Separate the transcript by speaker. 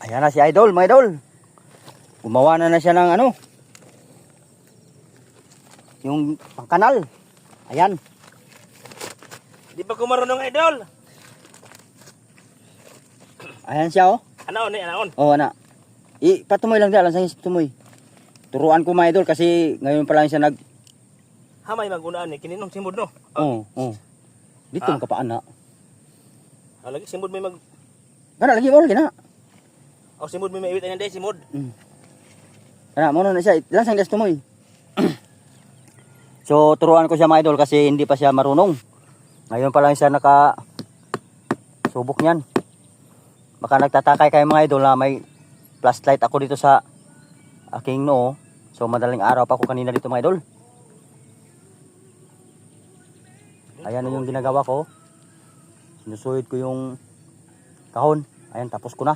Speaker 1: Ayan na si Idol, mga idol. Gumawa na siya ng ano. Yung pangkanal. Ayan.
Speaker 2: Di pa ko marunong, idol.
Speaker 1: Ayan siya oh.
Speaker 2: Anaon eh, anaon.
Speaker 1: Oh, ana. Patumoy lang diyan, lang sa tumoy. Turuan ko mga idol kasi ngayon pa lang siya nag
Speaker 2: Hamay magunaan eh, kininong simod no.
Speaker 1: Oh, oh. Dito
Speaker 2: Ah.
Speaker 1: ka pa ana.
Speaker 2: Lagi simod may mag...
Speaker 1: Kana lagi mo lagi na.
Speaker 2: O simod may maiwit ayan day, simod.
Speaker 1: Kana mo na siya, lasang das tumoy. So turuan ko siya mga idol kasi hindi pa siya marunong. Ngayon pa lang siya naka subok niyan. Baka nagtatakay kayo mga idol na may flashlight ako dito sa aking noo. So madaling araw pa ako kanina dito mga idol. Ayan na yung ginagawa ko. Sinusuhid ko yung kahon. Ayan, tapos ko na.